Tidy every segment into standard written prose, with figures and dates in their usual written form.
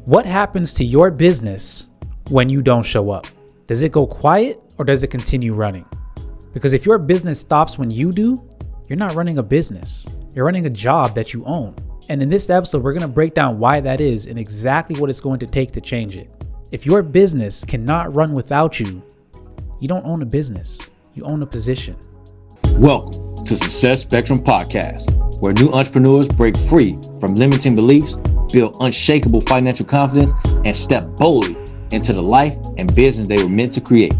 What happens to your business when you don't show up? Does it go quiet or does it continue running? Because if your business stops when you do, you're not running a business. You're running a job that you own. And in this episode, we're going to break down why that is and exactly what it's going to take to change it. If your business cannot run without you, you don't own a business. You own a position. Welcome to Success Spectrum Podcast, where new entrepreneurs break free from limiting beliefs, build unshakable financial confidence, and step boldly into the life and business they were meant to create.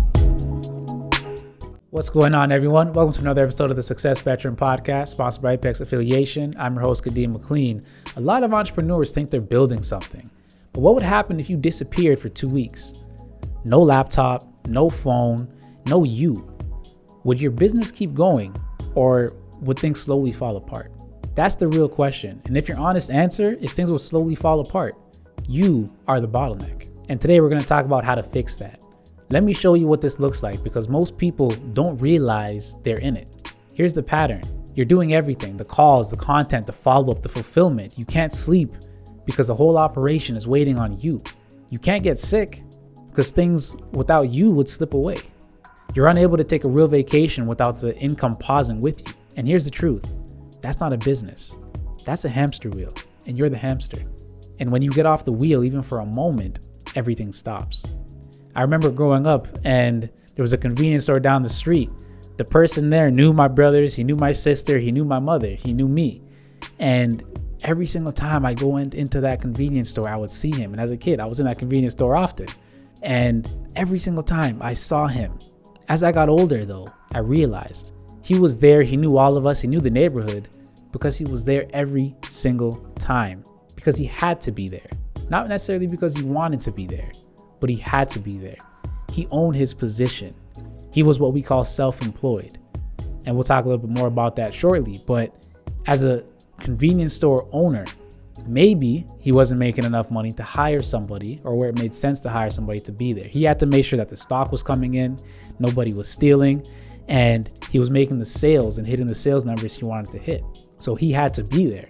What's going on, everyone? Welcome to another episode of the Success Spectrum Podcast, sponsored by Apex Affiliation. I'm your host, Kadeem McLean. A lot of entrepreneurs think they're building something, but what would happen if you disappeared for 2 weeks? No laptop, no phone, no you. Would your business keep going, or would things slowly fall apart? That's the real question. And if your honest answer is things will slowly fall apart, you are the bottleneck. And today we're going to talk about how to fix that. Let me show you what this looks like, because most people don't realize they're in it. Here's the pattern. You're doing everything: the calls, the content, the follow-up, the fulfillment. You can't sleep because the whole operation is waiting on you. You can't get sick because things without you would slip away. You're unable to take a real vacation without the income pausing with you. And here's the truth. That's not a business. That's a hamster wheel, and you're the hamster. And when you get off the wheel, even for a moment, everything stops. I remember growing up and there was a convenience store down the street. The person there knew my brothers, he knew my sister, he knew my mother, he knew me. And every single time I go into that convenience store, I would see him. And as a kid, I was in that convenience store often. And every single time I saw him. As I got older though, I realized he was there, he knew all of us, he knew the neighborhood, because he was there every single time. Because he had to be there. Not necessarily because he wanted to be there, but he had to be there. He owned his position. He was what we call self-employed. And we'll talk a little bit more about that shortly. But as a convenience store owner, maybe he wasn't making enough money to hire somebody, or where it made sense to hire somebody to be there. He had to make sure that the stock was coming in, nobody was stealing, and he was making the sales and hitting the sales numbers he wanted to hit. So he had to be there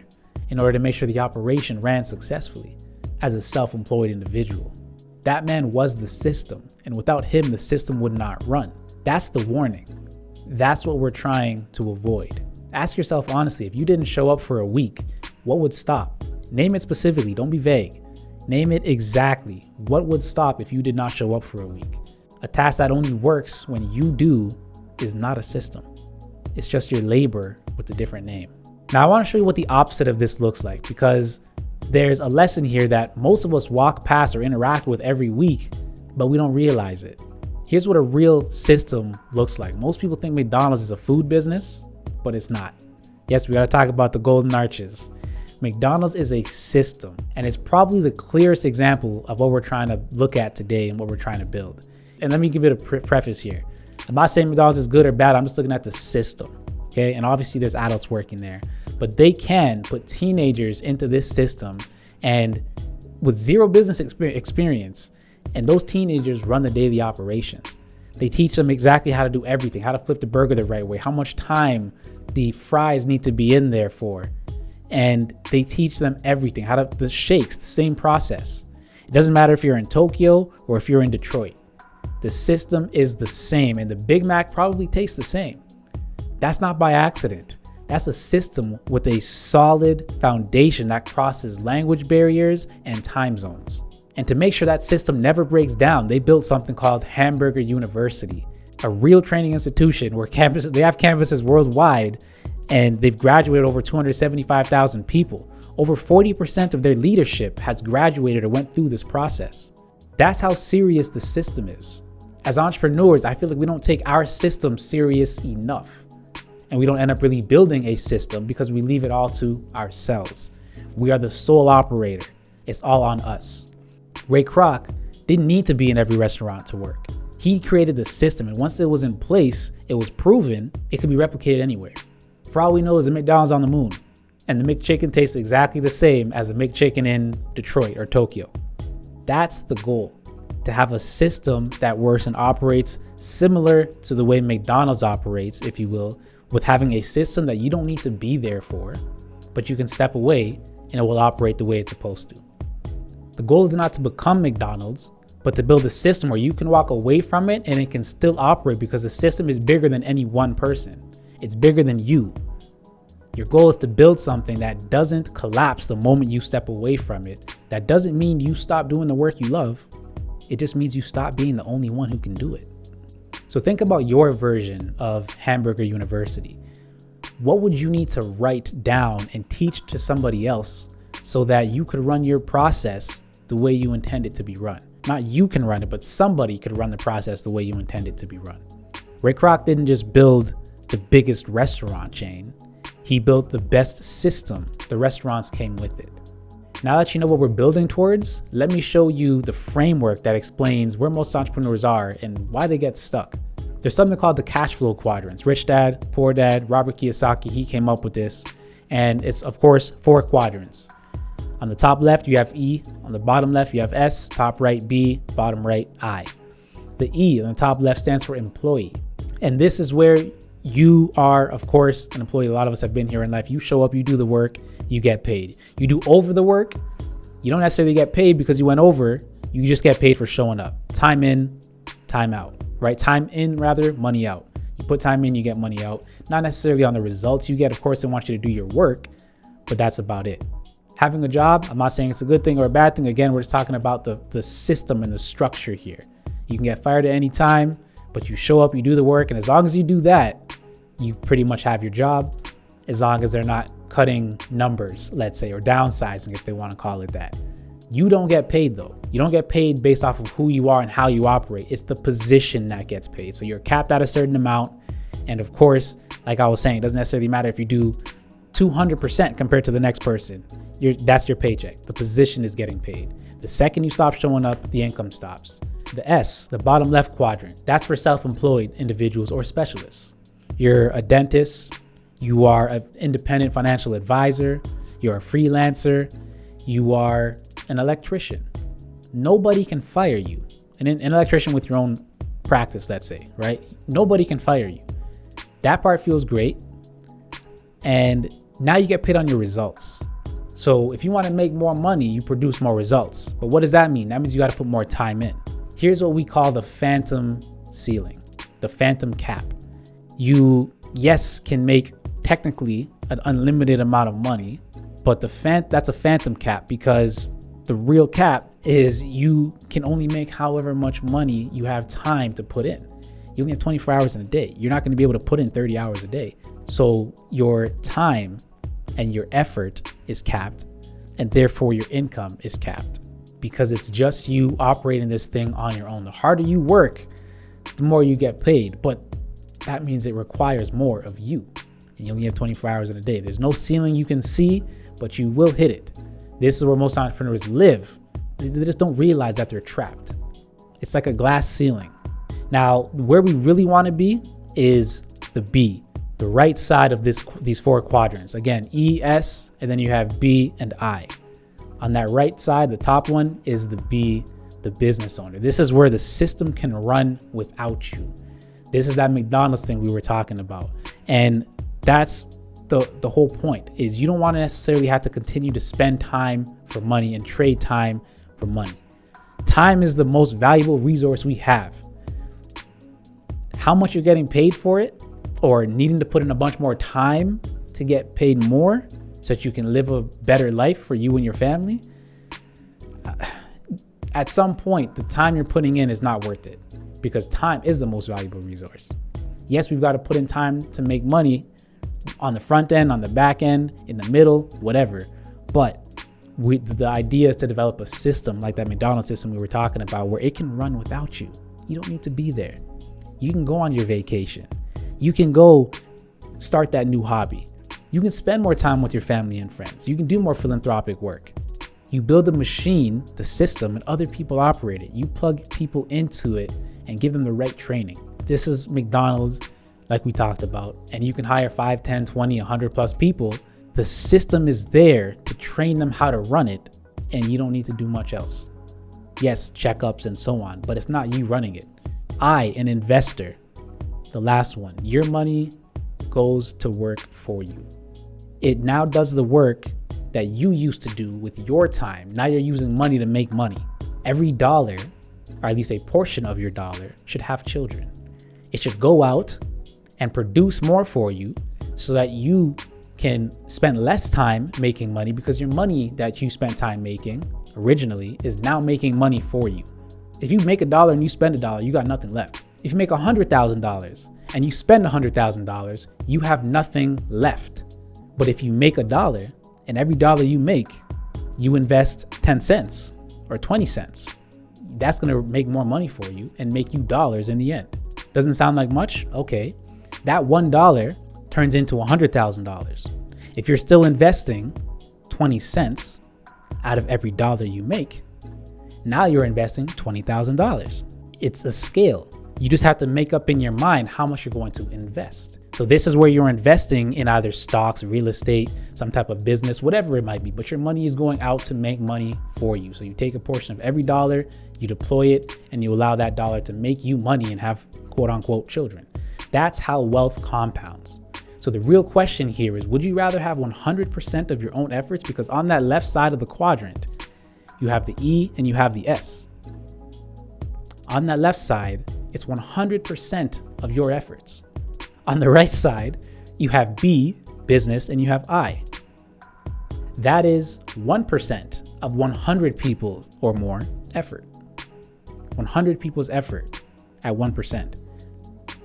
in order to make sure the operation ran successfully as a self-employed individual. That man was the system, and without him, the system would not run. That's the warning. That's what we're trying to avoid. Ask yourself honestly, if you didn't show up for a week, what would stop? Name it specifically, don't be vague. Name it exactly. What would stop if you did not show up for a week? A task that only works when you do is not a system. It's just your labor with a different name. Now I want to show you what the opposite of this looks like, because there's a lesson here that most of us walk past or interact with every week, but we don't realize it. Here's what a real system looks like. Most people think McDonald's is a food business, but it's not. Yes, we got to talk about the golden arches. McDonald's is a system, and it's probably the clearest example of what we're trying to look at today and what we're trying to build. And let me give it a preface here. I'm not saying McDonald's is good or bad. I'm just looking at the system. Okay. And obviously there's adults working there, but they can put teenagers into this system and with zero business experience. And those teenagers run the daily operations. They teach them exactly how to do everything, how to flip the burger the right way, how much time the fries need to be in there for. And they teach them everything, the shakes, the same process. It doesn't matter if you're in Tokyo or if you're in Detroit. The system is the same, and the Big Mac probably tastes the same. That's not by accident. That's a system with a solid foundation that crosses language barriers and time zones. And to make sure that system never breaks down, they built something called Hamburger University, a real training institution where they have campuses worldwide, and they've graduated over 275,000 people. Over 40% of their leadership has graduated or went through this process. That's how serious the system is. As entrepreneurs, I feel like we don't take our system serious enough. And we don't end up really building a system because we leave it all to ourselves. We are the sole operator. It's all on us. Ray Kroc didn't need to be in every restaurant to work. He created the system, and once it was in place, it was proven it could be replicated anywhere. For all we know is the McDonald's on the moon, and the McChicken tastes exactly the same as the McChicken in Detroit or Tokyo. That's the goal, to have a system that works and operates similar to the way McDonald's operates, if you will, with having a system that you don't need to be there for, but you can step away and it will operate the way it's supposed to. The goal is not to become McDonald's, but to build a system where you can walk away from it and it can still operate, because the system is bigger than any one person. It's bigger than you. Your goal is to build something that doesn't collapse the moment you step away from it. That doesn't mean you stop doing the work you love. It just means you stop being the only one who can do it. So think about your version of Hamburger University. What would you need to write down and teach to somebody else so that you could run your process the way you intend it to be run? Not you can run it, but somebody could run the process the way you intend it to be run. Ray Kroc didn't just build the biggest restaurant chain. He built the best system. The restaurants came with it. Now that you know what we're building towards, let me show you the framework that explains where most entrepreneurs are and why they get stuck. There's something called the cash flow quadrants. Rich Dad, Poor Dad, Robert Kiyosaki, he came up with this. And it's, of course, 4 quadrants. On the top left, you have E. On the bottom left, you have S. Top right, B. Bottom right, I. The E on the top left stands for employee. And this is where you are, of course, an employee. A lot of us have been here in life. You show up, you do the work, you get paid. You do over the work, you don't necessarily get paid because you went over. You just get paid for showing up. Time in, time out, right? Time in, rather, money out. You put time in, you get money out. Not necessarily on the results you get. Of course, they want you to do your work, but that's about it. Having a job, I'm not saying it's a good thing or a bad thing. Again, we're just talking about the system and the structure here. You can get fired at any time, but you show up, you do the work, and as long as you do that, you pretty much have your job, as long as they're not cutting numbers, let's say, or downsizing, if they want to call it that. You don't get paid though. You don't get paid based off of who you are and how you operate. It's the position that gets paid. So you're capped at a certain amount. And of course, like I was saying, it doesn't necessarily matter if you do 200% compared to the next person. That's your paycheck. The position is getting paid. The second you stop showing up, the income stops. The S, the bottom left quadrant, that's for self-employed individuals or specialists. You're a dentist, you are an independent financial advisor, you're a freelancer, you are an electrician. Nobody can fire you. An electrician with your own practice, let's say, right? Nobody can fire you. That part feels great. And now you get paid on your results. So if you want to make more money, you produce more results. But what does that mean? That means you got to put more time in. Here's what we call the phantom ceiling, the phantom cap. You, yes, can make technically an unlimited amount of money, but that's a phantom cap, because the real cap is you can only make however much money you have time to put in. You only have 24 hours in a day. You're not going to be able to put in 30 hours a day. So your time and your effort is capped, and therefore your income is capped, because it's just you operating this thing on your own. The harder you work, the more you get paid, but that means it requires more of you, and you only have 24 hours in a day. There's no ceiling you can see, but you will hit it. This is where most entrepreneurs live. They just don't realize that they're trapped. It's like a glass ceiling. Now, where we really want to be is the B, the right side of these 4 quadrants. Again, E, S, and then you have B and I. On that right side, the top one is the B, the business owner. This is where the system can run without you. This is that McDonald's thing we were talking about. And that's the whole point, is you don't want to necessarily have to continue to spend time for money and trade time for money. Time is the most valuable resource we have. How much you're getting paid for it, or needing to put in a bunch more time to get paid more so that you can live a better life for you and your family, at some point, the time you're putting in is not worth it, because time is the most valuable resource. Yes, we've got to put in time to make money on the front end, on the back end, in the middle, whatever. But the idea is to develop a system like that McDonald's system we were talking about, where it can run without you. You don't need to be there. You can go on your vacation. You can go start that new hobby. You can spend more time with your family and friends. You can do more philanthropic work. You build a machine, the system, and other people operate it. You plug people into it and give them the right training. This is McDonald's, like we talked about, and you can hire 5, 10, 20, 100 plus people. The system is there to train them how to run it, and you don't need to do much else. Yes, checkups and so on, but it's not you running it. I, an investor, the last one, your money goes to work for you. It now does the work that you used to do with your time. Now you're using money to make money. Every dollar, or at least a portion of your dollar, should have children. It should go out and produce more for you so that you can spend less time making money, because your money that you spent time making originally is now making money for you. If you make $1 and you spend $1, you got nothing left. If you make $100,000 and you spend $100,000, you have nothing left. But if you make $1 and every dollar you make, you invest 10 cents or 20 cents, that's going to make more money for you and make you dollars in the end. Doesn't sound like much? Okay. That $1 turns into $100,000. If you're still investing 20 cents out of every dollar you make, now you're investing $20,000. It's a scale. You just have to make up in your mind how much you're going to invest. So this is where you're investing in either stocks, real estate, some type of business, whatever it might be, but your money is going out to make money for you. So you take a portion of every dollar, you deploy it, and you allow that dollar to make you money and have quote unquote children. That's how wealth compounds. So the real question here is, would you rather have 100% of your own efforts? Because on that left side of the quadrant, you have the E and you have the S. On that left side, it's 100% of your efforts. On the right side, you have B, business, and you have I. That is 1% of 100 people or more effort. 100 people's effort at 1%.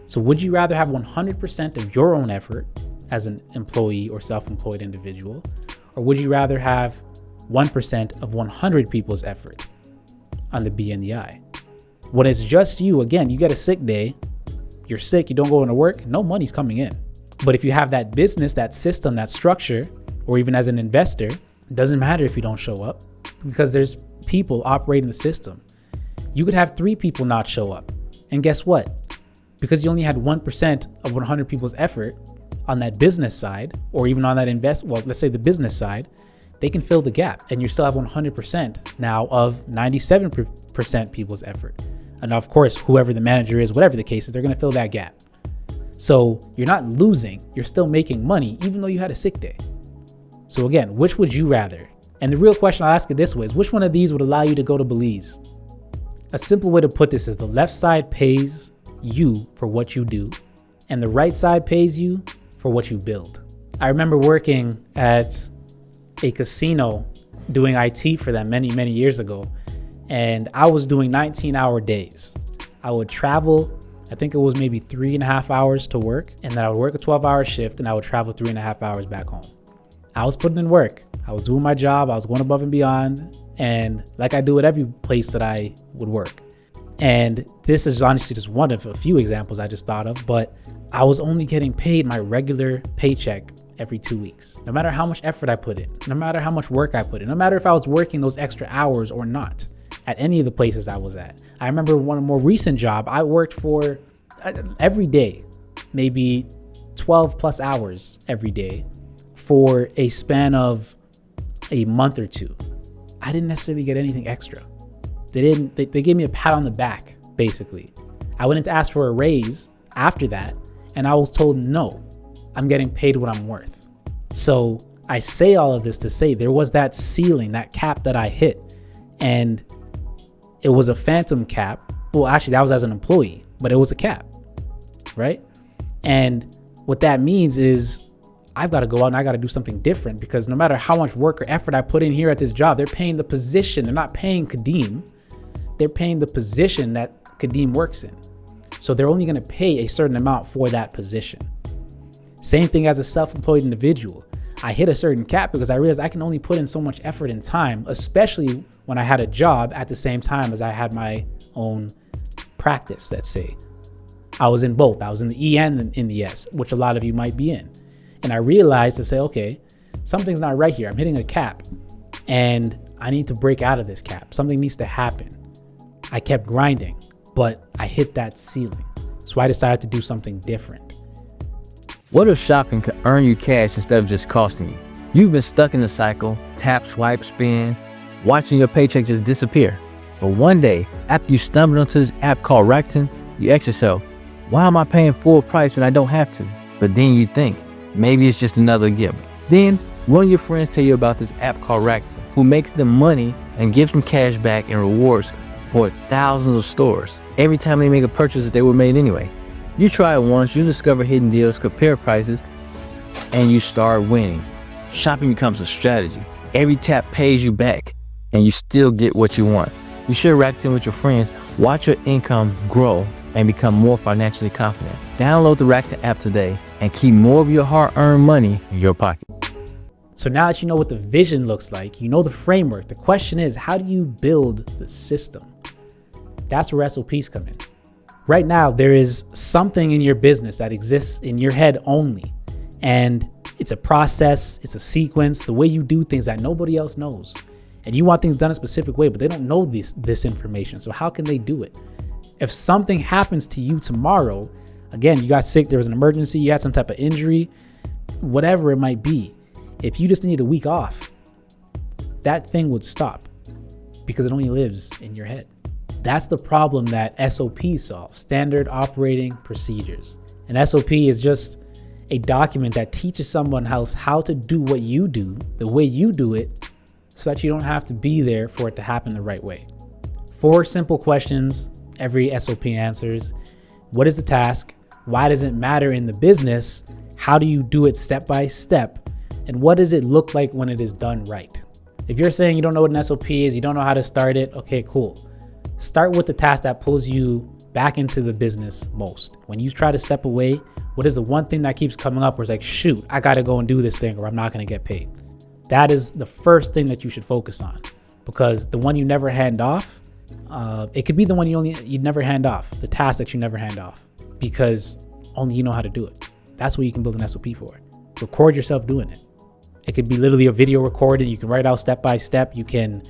So would you rather have 100% of your own effort as an employee or self-employed individual, or would you rather have 1% of 100 people's effort on the B and the I? When it's just you, again, you get a sick day, you're sick, you don't go into work, no money's coming in. But if you have that business, that system, that structure, or even as an investor, it doesn't matter if you don't show up, because there's people operating the system. You could have 3 people not show up. And guess what? Because you only had 1% of 100 people's effort on that business side, or even on that let's say the business side, they can fill the gap, and you still have 100% now of 97% people's effort. And of course, whoever the manager is, whatever the case is, they're going to fill that gap. So you're not losing, you're still making money, even though you had a sick day. So again, which would you rather? And the real question I'll ask it this way is, which one of these would allow you to go to Belize? A simple way to put this is the left side pays you for what you do, and the right side pays you for what you build. I remember working at a casino doing IT for them many, many years ago. And I was doing 19-hour days. I would travel, I think it was maybe 3.5 hours to work. And then I would work a 12-hour shift and I would travel 3.5 hours back home. I was putting in work. I was doing my job. I was going above and beyond. And like I do at every place that I would work. And this is honestly just one of a few examples I just thought of, but I was only getting paid my regular paycheck every 2 weeks. No matter how much effort I put in, no matter how much work I put in, no matter if I was working those extra hours or not at any of the places I was at. I remember one more recent job, I worked for every day, maybe 12 plus hours every day for a span of a month or two. I didn't necessarily get anything extra. They gave me a pat on the back, basically. I went in to ask for a raise after that, and I was told, no, I'm getting paid what I'm worth. So I say all of this to say there was that ceiling, that cap that I hit, and it was a phantom cap. Well, actually that was as an employee, but it was a cap, right? And what that means is I've got to go out and I got to do something different, because no matter how much work or effort I put in here at this job, they're paying the position. They're not paying Kadeem. They're paying the position that Kadeem works in. So they're only going to pay a certain amount for that position. Same thing as a self-employed individual. I hit a certain cap because I realized I can only put in so much effort and time, especially when I had a job at the same time as I had my own practice, let's say. I was in both. I was in the E and in the S, which a lot of you might be in. And I realized to say, okay, something's not right here. I'm hitting a cap and I need to break out of this cap. Something needs to happen. I kept grinding, but I hit that ceiling. So I decided to do something different. What if shopping could earn you cash instead of just costing you? You've been stuck in a cycle, tap, swipe, spend, watching your paycheck just disappear. But one day, after you stumbled onto this app called Rakuten, you ask yourself, why am I paying full price when I don't have to? But then you think, maybe it's just another gift. Then One of your friends tell you about this app called Rakuten, who makes them money and gives them cash back and rewards for thousands of stores every time they make a purchase that they were made anyway. You try it once, you discover hidden deals, compare prices, and you start winning. Shopping becomes a strategy. Every tap pays you back, and you still get what you want. You share Rakuten with your friends, watch your income grow, and become more financially confident. Download the Rakuten app today and keep more of your hard-earned money in your pocket. So now that you know what the vision looks like, you know the framework, the question is, how do you build the system? That's where SOPs come in. Right now, there is something in your business that exists in your head only. And it's a process, it's a sequence, the way you do things that nobody else knows. And you want things done a specific way, but they don't know this information. So how can they do it? If something happens to you tomorrow, again, you got sick, there was an emergency, you had some type of injury, whatever it might be. If you just need a week off, that thing would stop because it only lives in your head. That's the problem that SOP solves, standard operating procedures. An SOP is just a document that teaches someone else how to do what you do, the way you do it, so that you don't have to be there for it to happen the right way. 4 simple questions every SOP answers. What is the task? Why does it matter in the business? How do you do it step by step? And what does it look like when it is done right? If you're saying you don't know what an SOP is, you don't know how to start it, okay, cool. Start with the task that pulls you back into the business most. When you try to step away, what is the one thing that keeps coming up where it's like, shoot, I gotta go and do this thing or I'm not gonna get paid? That is the first thing that you should focus on, because the one you never hand off, it could be the one you never hand off, the task that you never hand off, because only you know how to do it. That's what you can build an SOP for. Record yourself doing it. It could be literally a video recorded. You can write out step by step. You can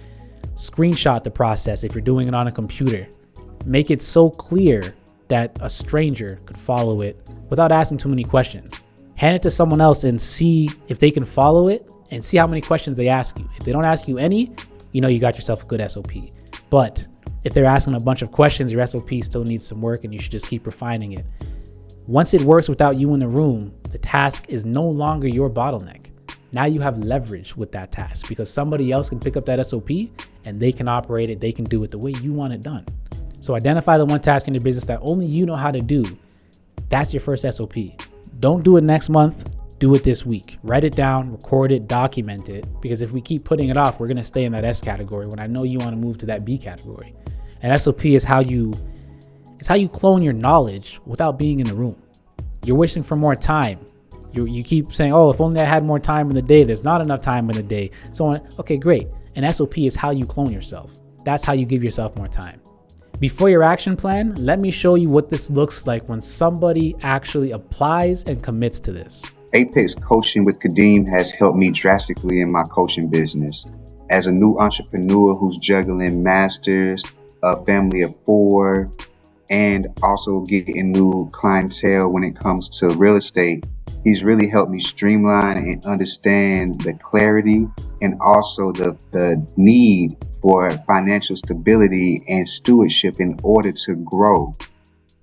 screenshot the process if you're doing it on a computer. Make it so clear that a stranger could follow it without asking too many questions. Hand it to someone else and see if they can follow it and see how many questions they ask you. If they don't ask you any, you know you got yourself a good SOP. But if they're asking a bunch of questions, your SOP still needs some work and you should just keep refining it. Once it works without you in the room, the task is no longer your bottleneck. Now you have leverage with that task because somebody else can pick up that SOP and they can operate it, they can do it the way you want it done. So identify the one task in your business that only you know how to do. That's your first SOP. Don't do it next month, do it this week. Write it down, record it, document it, because if we keep putting it off, we're gonna stay in that S category when I know you wanna move to that B category. And SOP is how you clone your knowledge without being in the room. You're wishing for more time. You keep saying, oh, if only I had more time in the day. There's not enough time in the day. So, okay, great. An SOP is how you clone yourself. That's how you give yourself more time. Before your action plan, let me show you what this looks like when somebody actually applies and commits to this. Apex Coaching with Kadeem has helped me drastically in my coaching business. As a new entrepreneur who's juggling masters, a family of 4, and also getting new clientele when it comes to real estate, he's really helped me streamline and understand the clarity and also the need for financial stability and stewardship in order to grow.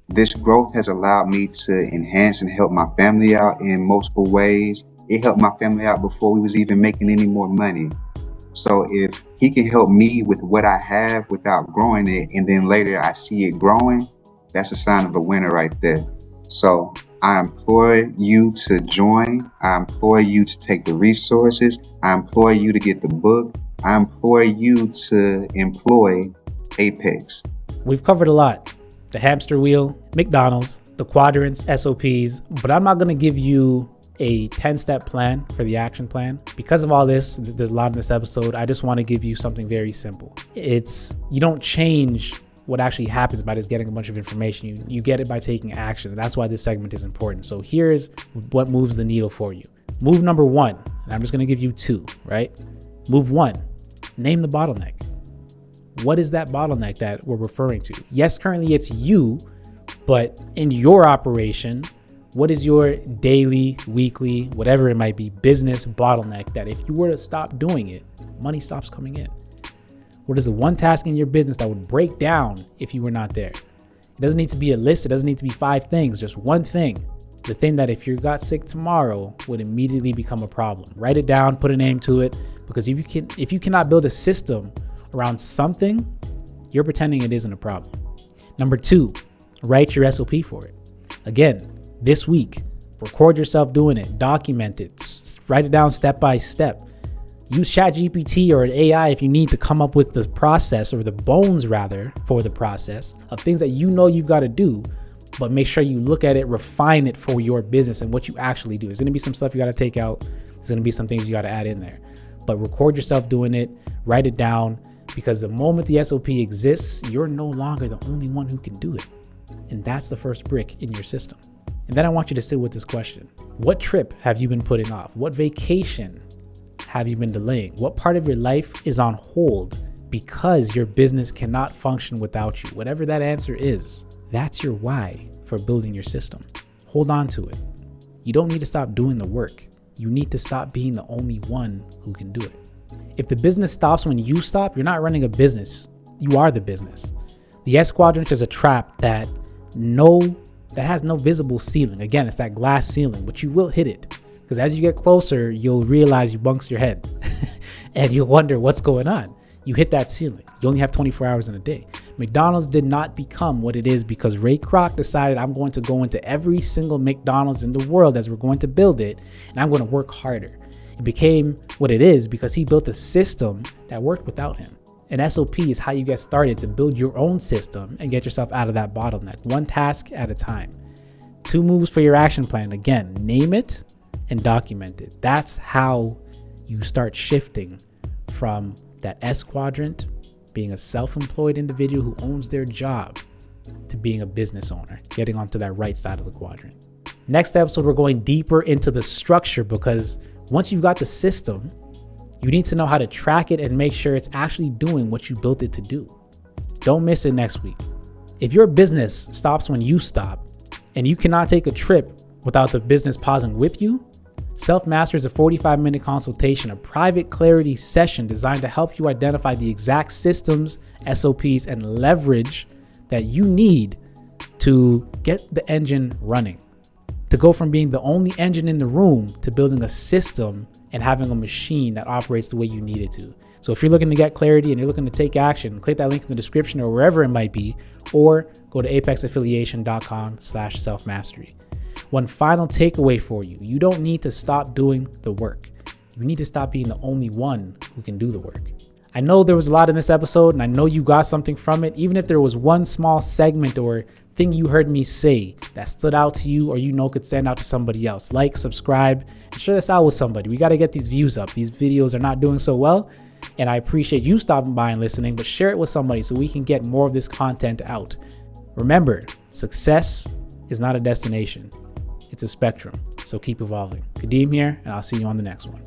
This growth has allowed me to enhance and help my family out in multiple ways. It helped my family out before we was even making any more money. So if he can help me with what I have without growing it, and then later I see it growing, that's a sign of a winner right there. So I implore you to join. I implore you to take the resources. I implore you to get the book. I implore you to employ Apex. We've covered a lot. The hamster wheel, McDonald's, the quadrants, SOPs, but I'm not going to give you a 10-step plan for the action plan. Because of all this, there's a lot in this episode. I just want to give you something very simple. You don't change what actually happens by just getting a bunch of information. You get it by taking action. And that's why this segment is important. So here's what moves the needle for you. Move number 1, and I'm just going to give you 2, right? Move 1, name the bottleneck. What is that bottleneck that we're referring to? Yes, currently it's you, but in your operation, what is your daily, weekly, whatever it might be, business bottleneck that if you were to stop doing it, money stops coming in? What is the one task in your business that would break down if you were not there? It doesn't need to be a list. It doesn't need to be 5 things, just one thing. The thing that if you got sick tomorrow would immediately become a problem. Write it down, put a name to it, because if you cannot build a system around something, you're pretending it isn't a problem. Number 2, write your SOP for it. Again, this week, record yourself doing it, document it, write it down step by step. Use ChatGPT or an AI if you need to come up with the process, or the bones rather, for the process of things that you know you've got to do, but make sure you look at it, refine it for your business and what you actually do. There's going to be some stuff you got to take out. There's going to be some things you got to add in there, but record yourself doing it, write it down, because the moment the SOP exists, you're no longer the only one who can do it. And that's the first brick in your system. And then I want you to sit with this question. What trip have you been putting off? What vacation have you been delaying? What part of your life is on hold because your business cannot function without you? Whatever that answer is, that's your why for building your system. Hold on to it. You don't need to stop doing the work. You need to stop being the only one who can do it. If the business stops when you stop, you're not running a business. You are the business. The S quadrant is a trap that has no visible ceiling. Again, it's that glass ceiling, but you will hit it, because as you get closer, you'll realize you bunks your head and you'll wonder what's going on. You hit that ceiling. You only have 24 hours in a day. McDonald's did not become what it is because Ray Kroc decided, I'm going to go into every single McDonald's in the world as we're going to build it, and I'm going to work harder. It became what it is because he built a system that worked without him. An SOP is how you get started to build your own system and get yourself out of that bottleneck, one task at a time. 2 moves for your action plan. Again, name it and document it. That's how you start shifting from that S quadrant, being a self-employed individual who owns their job, to being a business owner, getting onto that right side of the quadrant. Next episode, we're going deeper into the structure, because once you've got the system, you need to know how to track it and make sure it's actually doing what you built it to do. Don't miss it next week. If your business stops when you stop, and you cannot take a trip without the business pausing with you, Self-Master is a 45-minute consultation, a private clarity session designed to help you identify the exact systems, SOPs, and leverage that you need to get the engine running. To go from being the only engine in the room to building a system and having a machine that operates the way you need it to. So if you're looking to get clarity and you're looking to take action, click that link in the description or wherever it might be, or go to apexaffiliation.com/self-mastery. One final takeaway for you. You don't need to stop doing the work. You need to stop being the only one who can do the work. I know there was a lot in this episode, and I know you got something from it. Even if there was one small segment or thing you heard me say that stood out to you, or could stand out to somebody else, like, subscribe, and share this out with somebody. We got to get these views up. These videos are not doing so well, and I appreciate you stopping by and listening, but share it with somebody so we can get more of this content out. Remember, success is not a destination. It's a spectrum. So keep evolving. Kadeem here, and I'll see you on the next one.